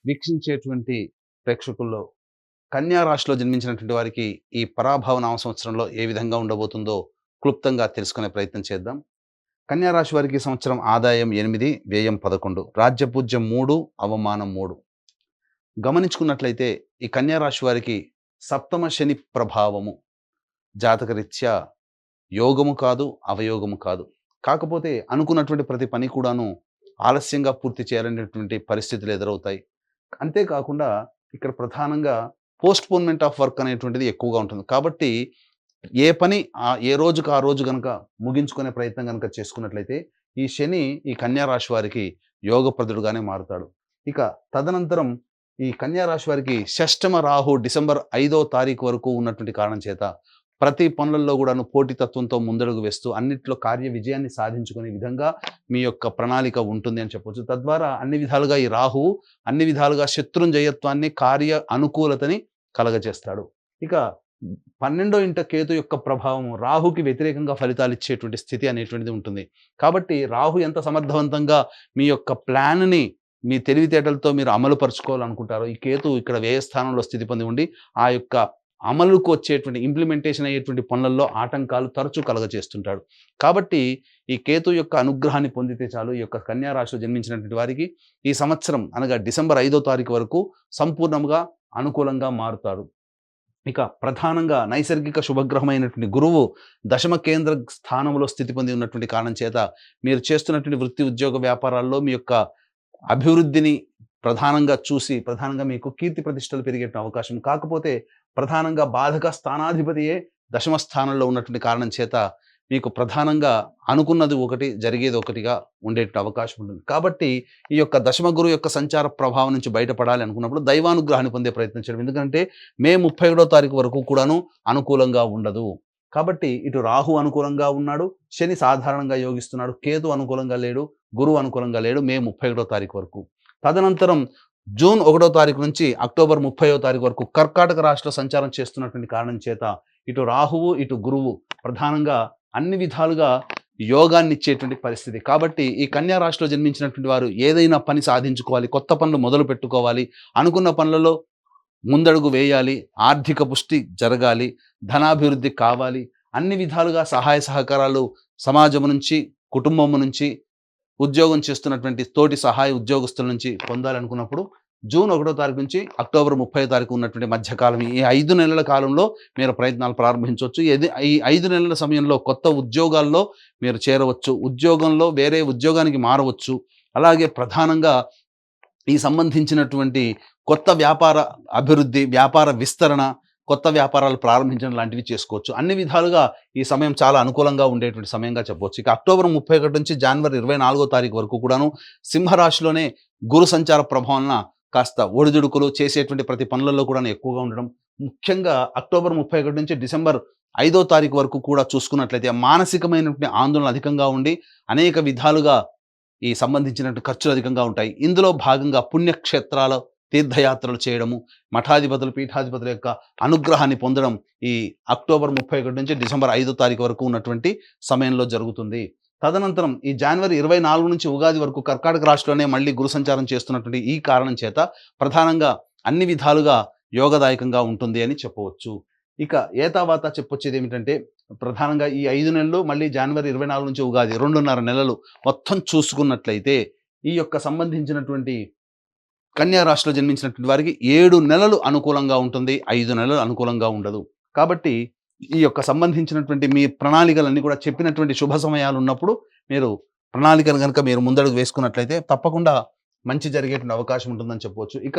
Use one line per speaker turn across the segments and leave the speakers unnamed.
వీక్షించేటువంటి ప్రేక్షకుల్లో కన్యా రాశిలో జన్మించినటువంటి వారికి ఈ పరాభవ నామ సంవత్సరంలో ఏ విధంగా ఉండబోతుందో క్లుప్తంగా తెలుసుకునే ప్రయత్నం చేద్దాం. కన్యా రాశి వారికి ఈ సంవత్సరం ఆదాయం 8, వ్యయం 11, రాజ్యపూజ్యం 3, అవమానం 3. గమనించుకున్నట్లయితే ఈ కన్యా రాశి వారికి సప్తమ శని ప్రభావము జాతకరీత్యా యోగము కాదు, అవయోగము కాదు. కాకపోతే అనుకున్నటువంటి ప్రతి పని కూడాను ఆలస్యంగా పూర్తి చేయాలనేటువంటి పరిస్థితులు ఎదురవుతాయి. అంతేకాకుండా ఇక్కడ ప్రధానంగా పోస్ట్‌పోన్‌మెంట్ ఆఫ్ వర్క్ అనేటువంటిది ఎక్కువగా ఉంటుంది. కాబట్టి ఏ పని ఏ రోజుకి ఆ రోజు గనక ముగించుకునే ప్రయత్నం గనక చేసుకున్నట్లయితే ఈ శని ఈ కన్యా రాశి వారికి యోగప్రదుడుగానే మారుతాడు. ఇక తదనంతరం ఈ కన్యా రాశి వారికి షష్టమ రాహు డిసెంబర్ 5వ తారీఖు వరకు ఉన్నటువంటి కారణం చేత ప్రతి పనులలో కూడాను పోటీతత్వంతో ముందడుగు వేస్తూ అన్నిట్లో కార్య విజయాన్ని సాధించుకునే విధంగా మీ యొక్క ప్రణాళిక ఉంటుంది అని చెప్పొచ్చు. తద్వారా అన్ని విధాలుగా ఈ రాహువు అన్ని విధాలుగా శత్రుంజయత్వాన్ని, కార్య అనుకూలతని కలగజేస్తాడు. ఇక 12వ ఇంట కేతు యొక్క ప్రభావం రాహుకి వ్యతిరేకంగా ఫలితాలు ఇచ్చేటువంటి స్థితి అనేటువంటిది ఉంటుంది. కాబట్టి రాహు ఎంత సమర్థవంతంగా మీ యొక్క ప్లాన్‌ని మీ తెలివితేటలతో మీరు అమలు పరుచుకోవాలనుకుంటారో, ఈ కేతు ఇక్కడ వ్యయ స్థానంలో స్థితి పొంది ఉండి ఆ యొక్క అమలుకు వచ్చేటువంటి ఇంప్లిమెంటేషన్ అయ్యేటువంటి పనులలో ఆటంకాలు తరచూ కలగజేస్తుంటాడు. కాబట్టి ఈ కేతు యొక్క అనుగ్రహాన్ని పొందితే చాలు ఈ యొక్క కన్యా రాశిలో జన్మించినటువంటి వారికి ఈ సంవత్సరం అనగా డిసెంబర్ 5వ తారీఖు వరకు సంపూర్ణంగా అనుకూలంగా మారుతారు. ఇక ప్రధానంగా నైసర్గిక శుభగ్రహమైనటువంటి గురువు దశమ కేంద్ర స్థానంలో స్థితి పొంది ఉన్నటువంటి కారణం చేత మీరు చేస్తున్నటువంటి వృత్తి, ఉద్యోగ, వ్యాపారాల్లో మీ యొక్క అభివృద్ధిని ప్రధానంగా మీకు కీర్తి ప్రతిష్టలు పెరిగే అవకాశం. కాకపోతే ప్రధానంగా బాధక స్థానాధిపతియే దశమ స్థానంలో ఉన్నటువంటి కారణం చేత మీకు ప్రధానంగా అనుకున్నది ఒకటి, జరిగేది ఒకటిగా ఉండేట అవకాశం ఉంటుంది. కాబట్టి ఈ యొక్క దశమ గురువు యొక్క సంచార ప్రభావం నుంచి బయటపడాలి అనుకున్నప్పుడు దైవానుగ్రహాన్ని పొందే ప్రయత్నం చేయడం. ఎందుకంటే మే 31వ తారీఖు వరకు కూడాను అనుకూలంగా ఉండదు. కాబట్టి ఇటు రాహు అనుకూలంగా ఉన్నాడు, శని సాధారణంగా యోగిస్తున్నాడు, కేతు అనుకూలంగా లేడు, గురువు అనుకూలంగా లేడు మే 31వ తారీఖు వరకు. తదనంతరం జూన్ 1వ తారీఖు నుంచి అక్టోబర్ 30వ తారీఖు వరకు కర్కాటక రాశిలో సంచారం చేస్తున్నటువంటి కారణం చేత ఇటు రాహువు, ఇటు గురువు ప్రధానంగా అన్ని విధాలుగా యోగాన్ని ఇచ్చేటువంటి పరిస్థితి. కాబట్టి ఈ కన్యా రాశిలో జన్మించినటువంటి వారు ఏదైనా పని సాధించుకోవాలి, కొత్త పనులు మొదలు పెట్టుకోవాలి, అనుకున్న పనులలో ముందడుగు వేయాలి, ఆర్థిక పుష్టి జరగాలి, ధనాభివృద్ధి కావాలి, అన్ని విధాలుగా సహాయ సహకారాలు సమాజం నుంచి, కుటుంబం నుంచి, ఉద్యోగం చేస్తున్నటువంటి తోటి సహాయ ఉద్యోగస్తుల నుంచి పొందాలనుకున్నప్పుడు జూన్ 1వ తారీఖు నుంచి అక్టోబర్ 30వ తారీఖు ఉన్నటువంటి మధ్యకాలం ఈ 5 నెలల కాలంలో మీరు ప్రయత్నాలు ప్రారంభించవచ్చు. ఈ 5 నెలల సమయంలో కొత్త ఉద్యోగాల్లో మీరు చేరవచ్చు, ఉద్యోగంలో వేరే ఉద్యోగానికి మారవచ్చు. అలాగే ప్రధానంగా ఈ సంబంధించినటువంటి కొత్త వ్యాపార అభివృద్ధి, వ్యాపార విస్తరణ, కొత్త వ్యాపారాలు ప్రారంభించడం లాంటివి చేసుకోవచ్చు. అన్ని విధాలుగా ఈ సమయం చాలా అనుకూలంగా ఉండేటువంటి సమయంగా చెప్పవచ్చు. ఇక అక్టోబర్ 31 నుంచి జనవరి 24వ తారీఖు వరకు కూడాను సింహరాశిలోనే గురు సంచార ప్రభావం కాస్త ఒడిదుడుకులు చేసేటువంటి ప్రతి పనులలో కూడా ఎక్కువగా ఉండడం. ముఖ్యంగా అక్టోబర్ 31 నుంచి డిసెంబర్ 5వ తారీఖు వరకు కూడా చూసుకున్నట్లయితే మానసికమైనటువంటి ఆందోళన అధికంగా ఉండి అనేక విధాలుగా ఈ సంబంధించినటువంటి ఖర్చులు అధికంగా ఉంటాయి. ఇందులో భాగంగా పుణ్యక్షేత్రాల తీర్థయాత్రలు చేయడము, మఠాధిపతులు, పీఠాధిపతుల యొక్క అనుగ్రహాన్ని పొందడం ఈ అక్టోబర్ 31 నుంచి డిసెంబర్ 5వ తారీఖు వరకు ఉన్నటువంటి సమయంలో జరుగుతుంది. తదనంతరం ఈ జనవరి 24 నుంచి ఉగాది వరకు కర్కాటక రాశిలోనే మళ్ళీ గురు సంచారం చేస్తున్నటువంటి ఈ కారణం చేత ప్రధానంగా అన్ని విధాలుగా యోగదాయకంగా ఉంటుంది అని చెప్పవచ్చు. ఇక ఏతావాత చెప్పొచ్చేది ఏమిటంటే ప్రధానంగా ఈ 5 నెలలు మళ్ళీ జనవరి 24 నుంచి ఉగాది 2.5 నెలలు మొత్తం చూసుకున్నట్లయితే ఈ యొక్క సంబంధించినటువంటి కన్యా రాశిలో జన్మించినటువంటి వారికి 7 నెలలు అనుకూలంగా ఉంటుంది, 5 నెలలు అనుకూలంగా ఉండదు. కాబట్టి ఈ యొక్క సంబంధించినటువంటి మీ ప్రణాళికలన్నీ కూడా చెప్పినటువంటి శుభ సమయాలు ఉన్నప్పుడు మీరు ప్రణాళికను కనుక మీరు ముందడుగు వేసుకున్నట్లయితే తప్పకుండా మంచి జరిగేటువంటి అవకాశం ఉంటుందని చెప్పవచ్చు. ఇక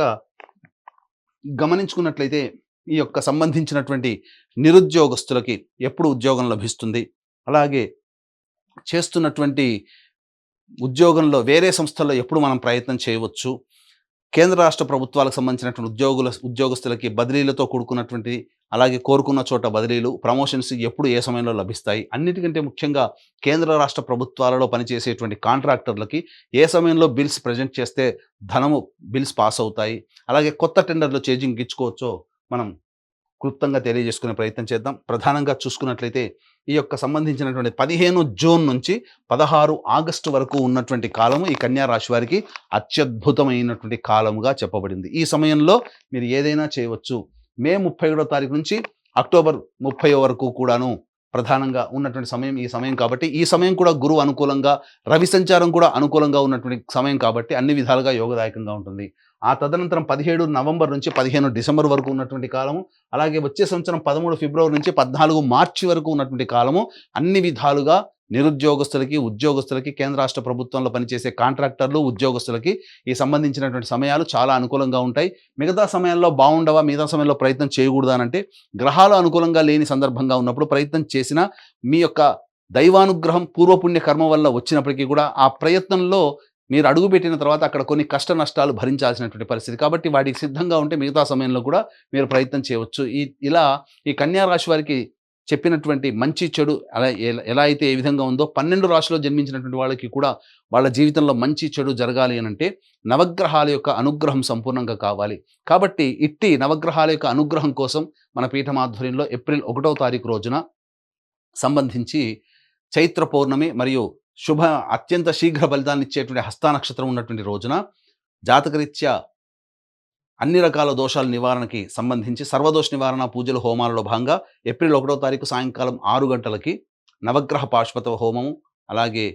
గమనించుకున్నట్లయితే ఈ యొక్క సంబంధించినటువంటి నిరుద్యోగస్తులకి ఎప్పుడు ఉద్యోగం లభిస్తుంది, అలాగే చేస్తున్నటువంటి ఉద్యోగంలో వేరే సంస్థల్లో ఎప్పుడు మనం ప్రయత్నం చేయవచ్చు, కేంద్ర రాష్ట్ర ప్రభుత్వాలకు సంబంధించినటువంటి ఉద్యోగస్తులకి బదిలీలతో కూడుకున్నటువంటి అలాగే కోరుకున్న చోట బదిలీలు, ప్రమోషన్స్ ఎప్పుడు ఏ సమయంలో లభిస్తాయి, అన్నిటికంటే ముఖ్యంగా కేంద్ర రాష్ట్ర ప్రభుత్వాలలో పనిచేసేటువంటి కాంట్రాక్టర్లకి ఏ సమయంలో బిల్స్ ప్రజెంట్ చేస్తే బిల్స్ పాస్ అవుతాయి, అలాగే కొత్త టెండర్లు చేజింగ్ ఇచ్చుకోవచ్చో మనం క్లుప్తంగా తెలియజేసుకునే ప్రయత్నం చేద్దాం. ప్రధానంగా చూసుకున్నట్లయితే ఈ యొక్క సంబంధించినటువంటి 15 జూన్ నుంచి 16 ఆగస్టు వరకు ఉన్నటువంటి కాలము ఈ కన్యా రాశి వారికి అత్యద్భుతమైనటువంటి కాలముగా చెప్పబడింది. ఈ సమయంలో మీరు ఏదైనా చేయవచ్చు. మే 31 తారీఖు నుంచి అక్టోబర్ 30 వరకు కూడాను ప్రధానంగా ఉన్నటువంటి సమయం ఈ సమయం కాబట్టి, ఈ సమయం కూడా గురువు అనుకూలంగా, రవి సంచారం కూడా అనుకూలంగా ఉన్నటువంటి సమయం కాబట్టి అన్ని విధాలుగా యోగదాయకంగా ఉంటుంది. ఆ తదనంతరం 17 నవంబర్ నుంచి 15 డిసెంబర్ వరకు ఉన్నటువంటి కాలము, అలాగే వచ్చే సంవత్సరం 13 ఫిబ్రవరి నుంచి 14 మార్చి వరకు ఉన్నటువంటి కాలము అన్ని విధాలుగా నిరుద్యోగస్తులకి, ఉద్యోగస్తులకి, కేంద్ర రాష్ట్ర ప్రభుత్వంలో పనిచేసే కాంట్రాక్టర్లు, ఉద్యోగస్తులకి ఈ సంబంధించినటువంటి సమయాలు చాలా అనుకూలంగా ఉంటాయి. మిగతా సమయాల్లో బాగుండవా, మిగతా సమయంలో ప్రయత్నం చేయకూడదా అంటే, గ్రహాలు అనుకూలంగా లేని సందర్భంగా ఉన్నప్పుడు ప్రయత్నం చేసినా మీ యొక్క దైవానుగ్రహం పూర్వపుణ్య కర్మ వల్ల వచ్చినప్పటికీ కూడా ఆ ప్రయత్నంలో మీరు అడుగుపెట్టిన తర్వాత అక్కడ కొన్ని కష్ట నష్టాలు భరించాల్సినటువంటి పరిస్థితి. కాబట్టి వాటికి సిద్ధంగా ఉంటే మిగతా సమయంలో కూడా మీరు ప్రయత్నం చేయవచ్చు. ఇలా ఈ కన్యా రాశి వారికి చెప్పినటువంటి మంచి చెడు అలా ఎలా అయితే ఏ విధంగా ఉందో 12 రాశిలో జన్మించినటువంటి వాళ్ళకి కూడా వాళ్ళ జీవితంలో మంచి చెడు జరగాలి అనంటే నవగ్రహాల యొక్క అనుగ్రహం సంపూర్ణంగా కావాలి. కాబట్టి ఇట్టి నవగ్రహాల యొక్క అనుగ్రహం కోసం మన పీఠం ఆధ్వర్యంలో ఏప్రిల్ 1వ తారీఖు రోజున సంబంధించి చైత్ర పౌర్ణమి మరియు అత్యంత శీఘ్ర ఫలితాన్ని ఇచ్చేటువంటి హస్త నక్షత్రం ఉన్నటువంటి రోజున జాతకరీత్యా అన్ని రకాల దోషాల నివారణకి సంబంధించి సర్వదోష నివారణ పూజలు హోమాలలో భాగంగా ఏప్రిల్ 1వ తారీఖు సాయంకాలం 6 గంటలకి నవగ్రహ పాశుపత హోమము, అలాగే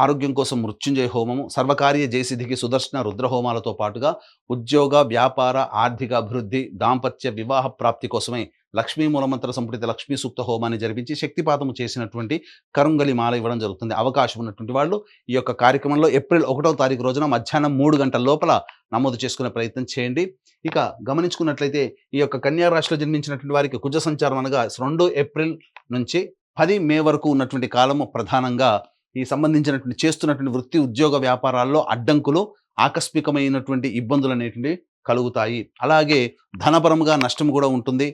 ఆరోగ్యం కోసం మృత్యుంజయ హోమము, సర్వకార్య జయసిద్ధికి సుదర్శన రుద్ర హోమాలతో పాటుగా ఉద్యోగ, వ్యాపార, ఆర్థిక అభివృద్ధి, దాంపత్య, వివాహ ప్రాప్తి కోసమే లక్ష్మీ మూలమంత్ర సంపుటిత లక్ష్మీ సూక్త హోమాన్ని జరిపించి శక్తిపాతము చేసినటువంటి కరుంగలి మాల ఇవ్వడం జరుగుతుంది. అవకాశం ఉన్నటువంటి వాళ్ళు ఈ యొక్క కార్యక్రమంలో ఏప్రిల్ 1వ తారీఖు రోజున మధ్యాహ్నం 3 గంటల లోపల నమోదు చేసుకునే ప్రయత్నం చేయండి. ఇక గమనించుకున్నట్లయితే ఈ యొక్క కన్యా రాశిలో జన్మించినటువంటి వారికి కుజ సంచారం అనగా 2 ఏప్రిల్ నుంచి 10 మే వరకు ఉన్నటువంటి కాలము ప్రధానంగా ఈ సంబంధించినటువంటి చేస్తున్నటువంటి వృత్తి, ఉద్యోగ, వ్యాపారాల్లో అడ్డంకులు, ఆకస్మికమైనటువంటి ఇబ్బందులు అనేటువంటివి కలుగుతాయి. అలాగే ధనపరంగా నష్టం కూడా ఉంటుంది.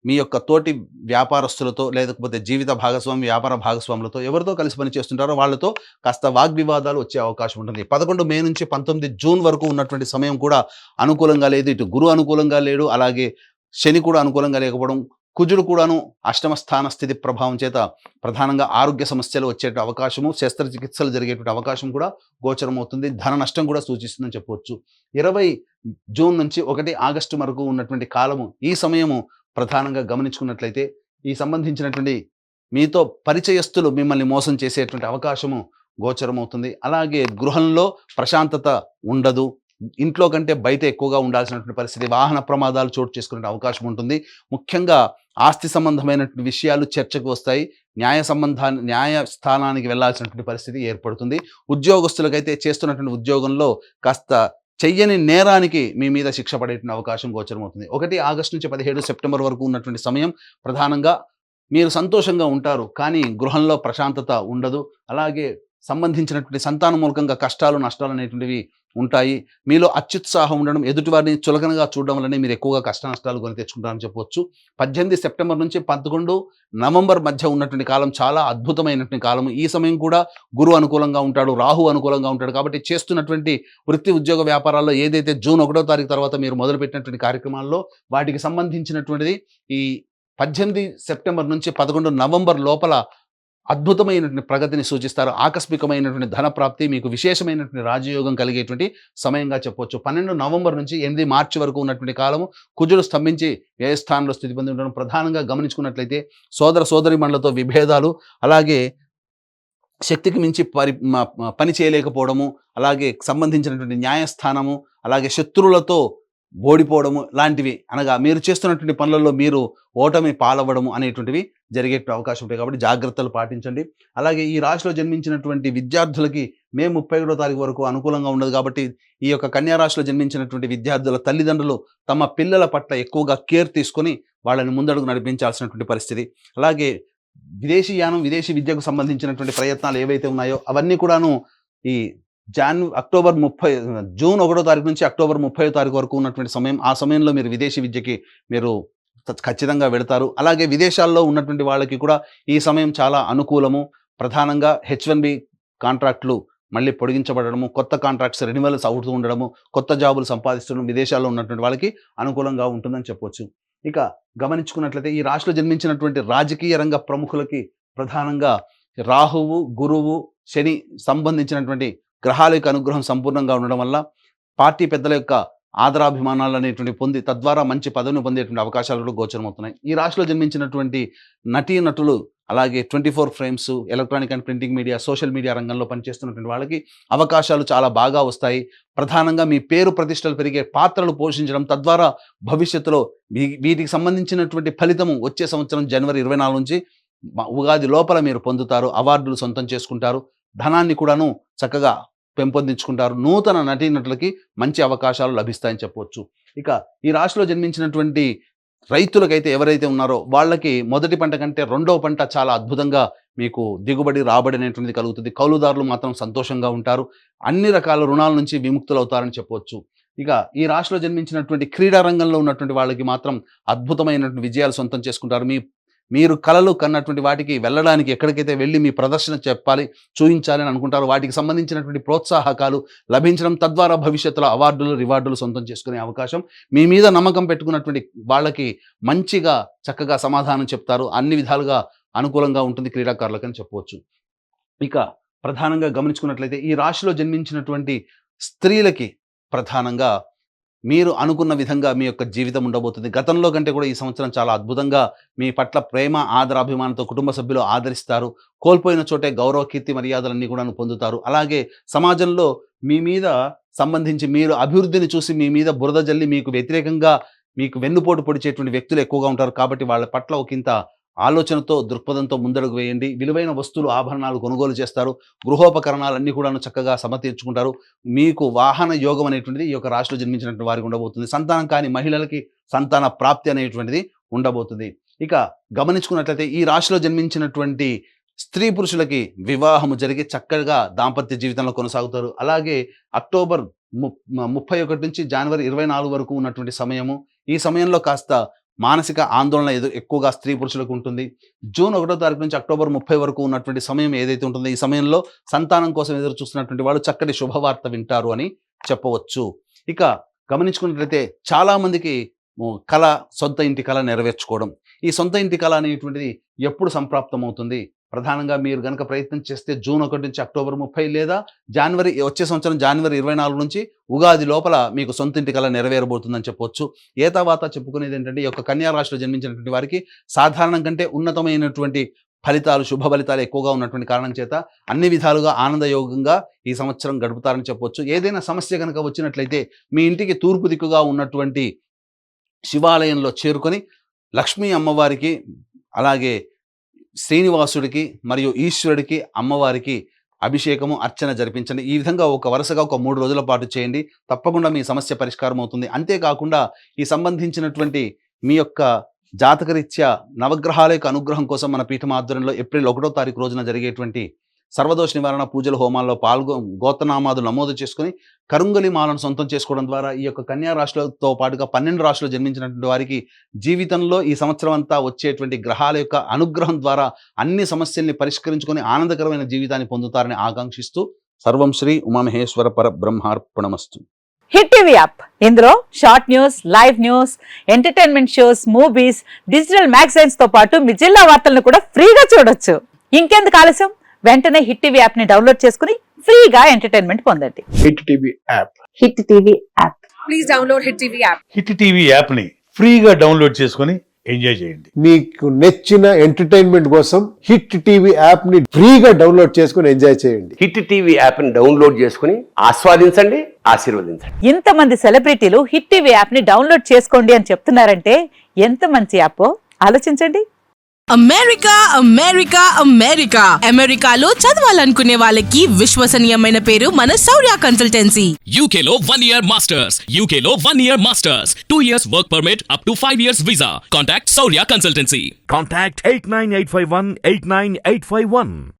మీ యొక్క తోటి వ్యాపారస్తులతో లేకపోతే జీవిత భాగస్వామి, వ్యాపార భాగస్వాములతో ఎవరితో కలిసి పని చేస్తుంటారో వాళ్ళతో కాస్త వాగ్వివాదాలు వచ్చే అవకాశం ఉంటుంది. 11 మే నుంచి 19 జూన్ వరకు ఉన్నటువంటి సమయం కూడా అనుకూలంగా లేదు. ఇటు గురువు అనుకూలంగా లేడు, అలాగే శని కూడా అనుకూలంగా లేకపోవడం, కుజుడు కూడాను అష్టమ స్థాన స్థితి ప్రభావం చేత ప్రధానంగా ఆరోగ్య సమస్యలు వచ్చే అవకాశము, శస్త్రచికిత్సలు జరిగేటువంటి అవకాశం కూడా గోచరమవుతుంది. ధన నష్టం కూడా సూచిస్తుందని చెప్పవచ్చు. 20 జూన్ నుంచి 1 ఆగస్టు వరకు ఉన్నటువంటి కాలము, ఈ సమయము ప్రధానంగా గమనించుకున్నట్లయితే ఈ సంబంధించినటువంటి మీతో పరిచయస్తులు మిమ్మల్ని మోసం చేసేటువంటి అవకాశము గోచరమవుతుంది. అలాగే గృహంలో ప్రశాంతత ఉండదు. ఇంట్లో కంటే బయట ఎక్కువగా ఉండాల్సినటువంటి పరిస్థితి, వాహన ప్రమాదాలు చోటు చేసుకునే అవకాశం ఉంటుంది. ముఖ్యంగా ఆస్తి సంబంధమైనటువంటి విషయాలు చర్చకు వస్తాయి. న్యాయస్థానానికి వెళ్లాల్సినటువంటి పరిస్థితి ఏర్పడుతుంది. ఉద్యోగస్తులకైతే చేస్తున్నటువంటి ఉద్యోగంలో కాస్త చెయ్యని నేరానికి మీ మీద శిక్ష పడేటువంటి అవకాశం గోచరమవుతుంది. 1 ఆగస్టు నుంచి 17 సెప్టెంబర్ వరకు ఉన్నటువంటి సమయం ప్రధానంగా మీరు సంతోషంగా ఉంటారు, కానీ గృహంలో ప్రశాంతత ఉండదు. అలాగే సంబంధించినటువంటి సంతానం మూలకంగా కష్టాలు, నష్టాలు అనేటువంటివి ఉంటాయి. మీలో అత్యుత్సాహం ఉండడం, ఎదుటివారిని చులకనగా చూడడం వల్లనే మీరు ఎక్కువగా కష్ట నష్టాలు కొని తెచ్చుకుంటారని చెప్పవచ్చు. 18 సెప్టెంబర్ నుంచి 11 నవంబర్ మధ్య ఉన్నటువంటి కాలం చాలా అద్భుతమైనటువంటి కాలం. ఈ సమయం కూడా గురువు అనుకూలంగా ఉంటాడు, రాహు అనుకూలంగా ఉంటాడు. కాబట్టి చేస్తున్నటువంటి వృత్తి, ఉద్యోగ, వ్యాపారాల్లో ఏదైతే జూన్ 1వ తారీఖు తర్వాత మీరు మొదలుపెట్టినటువంటి కార్యక్రమాల్లో వాటికి సంబంధించినటువంటిది ఈ 18 సెప్టెంబర్ నుంచి 11 నవంబర్ లోపల అద్భుతమైనటువంటి ప్రగతిని సూచిస్తారు. ఆకస్మికమైనటువంటి ధన ప్రాప్తి, మీకు విశేషమైనటువంటి రాజయోగం కలిగేటువంటి సమయంగా చెప్పవచ్చు. 12 నవంబర్ నుంచి 8 మార్చి వరకు ఉన్నటువంటి కాలము కుజుడు స్తంభించి వ్యయ స్థానంలో స్థితి పొంది ఉండడం ప్రధానంగా గమనించుకున్నట్లయితే సోదర సోదరీమణులతో విభేదాలు, అలాగే శక్తికి మించి పని చేయలేకపోవడము, అలాగే సంబంధించినటువంటి న్యాయస్థానము, అలాగే శత్రువులతో ఓడిపోవడము లాంటివి, అనగా మీరు చేస్తున్నటువంటి పనులలో మీరు ఓటమి పాలవ్వడము అనేటువంటివి జరిగే అవకాశం ఉంటాయి. కాబట్టి జాగ్రత్తలు పాటించండి. అలాగే ఈ రాశిలో జన్మించినటువంటి విద్యార్థులకి మే 31వ తారీఖు వరకు అనుకూలంగా ఉండదు. కాబట్టి ఈ యొక్క కన్యా రాశిలో జన్మించినటువంటి విద్యార్థుల తల్లిదండ్రులు తమ పిల్లల పట్ల ఎక్కువగా కేర్ తీసుకొని వాళ్ళని ముందడుగు నడిపించాల్సినటువంటి పరిస్థితి. అలాగే విదేశీ యానం, విదేశీ విద్యకు సంబంధించినటువంటి ప్రయత్నాలు ఏవైతే ఉన్నాయో అవన్నీ కూడాను ఈ జూన్ 1వ తారీఖు నుంచి అక్టోబర్ 30వ తారీఖు వరకు ఉన్నటువంటి సమయం. ఆ సమయంలో మీరు విదేశీ విద్యకి మీరు ఖచ్చితంగా వెళతారు. అలాగే విదేశాల్లో ఉన్నటువంటి వాళ్ళకి కూడా ఈ సమయం చాలా అనుకూలము. ప్రధానంగా H1B కాంట్రాక్టులు మళ్ళీ పొడిగించబడము, కొత్త కాంట్రాక్ట్స్ రెన్యువల్స్ అవుతూ ఉండడము, కొత్త జాబులు సంపాదిస్తుండడం విదేశాల్లో ఉన్నటువంటి వాళ్ళకి అనుకూలంగా ఉంటుందని చెప్పవచ్చు. ఇక గమనించుకున్నట్లయితే ఈ రాశిలో జన్మించినటువంటి రాజకీయ రంగ ప్రముఖులకి ప్రధానంగా రాహువు, గురువు, శని సంబంధించినటువంటి గ్రహాల యొక్క అనుగ్రహం సంపూర్ణంగా ఉండడం వల్ల పార్టీ పెద్దల యొక్క ఆదరాభిమానాలు అనేటువంటి పొంది తద్వారా మంచి పదవిని పొందేటువంటి అవకాశాలు కూడా గోచరమవుతున్నాయి. ఈ రాశిలో జన్మించినటువంటి నటీనటులు, అలాగే 24 frames, electronic and printing media, social media రంగంలో పనిచేస్తున్నటువంటి వాళ్ళకి అవకాశాలు చాలా బాగా వస్తాయి. ప్రధానంగా మీ పేరు ప్రతిష్టలు పెరిగే పాత్రలు పోషించడం, తద్వారా భవిష్యత్తులో వీటికి సంబంధించినటువంటి ఫలితము వచ్చే సంవత్సరం జనవరి 24 నుంచి ఉగాది లోపల మీరు పొందుతారు. అవార్డులు సొంతం చేసుకుంటారు. ధనాన్ని కూడాను చక్కగా పెంపొందించుకుంటారు. నూతన నటీనటులకి మంచి అవకాశాలు లభిస్తాయని చెప్పవచ్చు. ఇక ఈ రాశిలో జన్మించినటువంటి రైతులకైతే ఎవరైతే ఉన్నారో వాళ్ళకి మొదటి పంట కంటే రెండవ పంట చాలా అద్భుతంగా మీకు దిగుబడి, రాబడి అనేటువంటిది కలుగుతుంది. కౌలుదారులు మాత్రం సంతోషంగా ఉంటారు. అన్ని రకాల రుణాల నుంచి విముక్తులు అవుతారని చెప్పవచ్చు. ఇక ఈ రాశిలో జన్మించినటువంటి క్రీడా రంగంలో ఉన్నటువంటి వాళ్ళకి మాత్రం అద్భుతమైనటువంటి విజయాలు సొంతం చేసుకుంటారు. మీరు కలలు కన్నటువంటి వాటికి వెళ్ళడానికి, ఎక్కడికైతే వెళ్ళి మీ ప్రదర్శన చెప్పాలి, చూయించాలని అనుకుంటారు, వాటికి సంబంధించినటువంటి ప్రోత్సాహకాలు లభించడం, తద్వారా భవిష్యత్తులో అవార్డులు, రివార్డులు సొంతం చేసుకునే అవకాశం, మీ మీద నమ్మకం పెట్టుకున్నటువంటి వాళ్ళకి మంచిగా చక్కగా సమాధానం చెప్తారు. అన్ని విధాలుగా అనుకూలంగా ఉంటుంది క్రీడాకారులకని చెప్పవచ్చు. ఇక ప్రధానంగా గమనించుకున్నట్లయితే ఈ రాశిలో జన్మించినటువంటి స్త్రీలకి ప్రధానంగా మీరు అనుకున్న విధంగా మీ యొక్క జీవితం ఉండబోతుంది. గతంలో కంటే కూడా ఈ సంవత్సరం చాలా అద్భుతంగా మీ పట్ల ప్రేమ, ఆదరాభిమానంతో కుటుంబ సభ్యులు ఆదరిస్తారు. కోల్పోయిన చోటే గౌరవ, కీర్తి, మర్యాదలన్నీ కూడా పొందుతారు. అలాగే సమాజంలో మీ మీద సంబంధించి మీరు అభివృద్ధిని చూసి మీ మీద బురద జల్లి మీకు వ్యతిరేకంగా మీకు వెన్నుపోటు పొడిచేటువంటి వ్యక్తులు ఎక్కువగా ఉంటారు. కాబట్టి వాళ్ళ పట్ల ఒకంత ఆలోచనతో, దృక్పథంతో ముందడుగు వేయండి. విలువైన వస్తువులు, ఆభరణాలు కొనుగోలు చేస్తారు. గృహోపకరణాలన్నీ కూడాను చక్కగా సమతీర్చుకుంటారు. మీకు వాహన యోగం అనేటువంటిది ఈ యొక్క రాశిలో జన్మించినటువంటి వారికి ఉండబోతుంది. సంతానం కాని మహిళలకి సంతాన ప్రాప్తి అనేటువంటిది ఉండబోతుంది. ఇక గమనించుకున్నట్లయితే ఈ రాశిలో జన్మించినటువంటి స్త్రీ పురుషులకి వివాహము జరిగి చక్కగా దాంపత్య జీవితంలో కొనసాగుతారు. అలాగే అక్టోబర్ 31 నుంచి జనవరి 24 వరకు ఉన్నటువంటి సమయము, ఈ సమయంలో కాస్త మానసిక ఆందోళన ఎక్కువగా స్త్రీ పురుషులకు ఉంటుంది. జూన్ 1వ తారీఖు నుంచి అక్టోబర్ 30 వరకు ఉన్నటువంటి సమయం ఏదైతే ఉంటుందో, ఈ సమయంలో సంతానం కోసం ఎదురు చూస్తున్నటువంటి వాళ్ళు చక్కటి శుభవార్త వింటారు అని చెప్పవచ్చు. ఇక గమనించుకున్నట్లయితే చాలామందికి కళ, సొంత ఇంటి కళ నెరవేర్చుకోవడం. ఈ సొంత ఇంటి కళ అనేటువంటిది ఎప్పుడు సంప్రాప్తం అవుతుంది? ప్రధానంగా మీరు గనక ప్రయత్నం చేస్తే జూన్ 1 నుంచి అక్టోబర్ 30 లేదా వచ్చే సంవత్సరం జనవరి 24 నుంచి ఉగాది లోపల మీకు సొంత ఇంటి కళ నెరవేరబోతుందని చెప్పవచ్చు. ఏతావాత చెప్పుకునేది ఏంటంటే, ఈ యొక్క కన్యా రాశిలో జన్మించినటువంటి వారికి సాధారణం కంటే ఉన్నతమైనటువంటి ఫలితాలు, శుభ ఫలితాలు ఎక్కువగా ఉన్నటువంటి కారణం చేత అన్ని విధాలుగా ఆనందయోగంగా ఈ సంవత్సరం గడుపుతారని చెప్పవచ్చు. ఏదైనా సమస్య కనుక వచ్చినట్లయితే మీ ఇంటికి తూర్పు దిక్కుగా ఉన్నటువంటి శివాలయంలో చేరుకొని లక్ష్మీ అమ్మవారికి, అలాగే శ్రీనివాసుడికి మరియు ఈశ్వరుడికి, అమ్మవారికి అభిషేకము, అర్చన జరిపించండి. ఈ విధంగా వరుసగా 3 రోజుల పాటు చేయండి. తప్పకుండా మీ సమస్య పరిష్కారం అవుతుంది. అంతేకాకుండా ఈ సంబంధించినటువంటి మీ యొక్క జాతకరీత్యా నవగ్రహాల యొక్క అనుగ్రహం కోసం మన పీఠం ఆధ్వర్యంలో ఏప్రిల్ 1వ తారీఖు రోజున జరిగేటువంటి సర్వదోష నివారణ పూజల హోమాల్లో గోత్రనామాదులు నమోదు చేసుకుని కరుంగలి మాలను సొంతం చేసుకోవడం ద్వారా ఈ యొక్క కన్యా రాశులతో పాటుగా 12 రాశులు జన్మించినటువంటి వారికి జీవితంలో ఈ సంవత్సరం అంతా వచ్చేటువంటి గ్రహాల యొక్క అనుగ్రహం ద్వారా అన్ని సమస్యల్ని పరిష్కరించుకొని ఆనందకరమైన జీవితాన్ని పొందుతారని ఆకాంక్షిస్తూ సర్వం శ్రీ ఉమామహేశ్వర పరబ్రహ్మార్పణమస్తు.
హిట్ టీవీ యాప్, ఇందులో short news, live news, entertainment shows, movies, digital magazines తో పాటు మీ జిల్లా వార్తలను కూడా ఫ్రీగా చూడొచ్చు. ఇంకెందుకు ఆలస్యం? వెంటనే హిట్ టీవీ యాప్ ని డౌన్లోడ్ చేసుకుని ఫ్రీగా ఎంటర్టైన్మెంట్ పొందండి.
Hit TV app.
Hit TV app.
Please download hit TV app.
Hit TV app ని ఫ్రీగా డౌన్లోడ్ చేసుకుని ఎంజాయ్ చేయండి.
మీకు నచ్చిన ఎంటర్టైన్మెంట్ కోసం హిట్ టీవీ యాప్ ని ఫ్రీగా డౌన్లోడ్ చేసుకుని ఎంజాయ్ చేయండి.
హిట్ టీవీ యాప్ ని డౌన్లోడ్ చేసుకుని ఆస్వాదించండి, ఆశీర్వదించండి.
ఇంతమంది సెలబ్రిటీలు హిట్ టీవీ యాప్ ని డౌన్లోడ్ చేసుకోండి అని చెప్తున్నారంటే ఎంత మంచి యాప్ ఆలోచించండి.
అమెరికా అమెరికా అమెరికా అమెరికాలో చదవాలనుకునే వాళ్ళకి విశ్వసనీయమైన పేరు మన శౌర్య కన్సల్టెన్సీ.
UK లో 1 year masters. UK లో 1 year masters. 2 years work permit up to 5 years visa. Contact Saurya Consultancy.
Contact 89851 89851.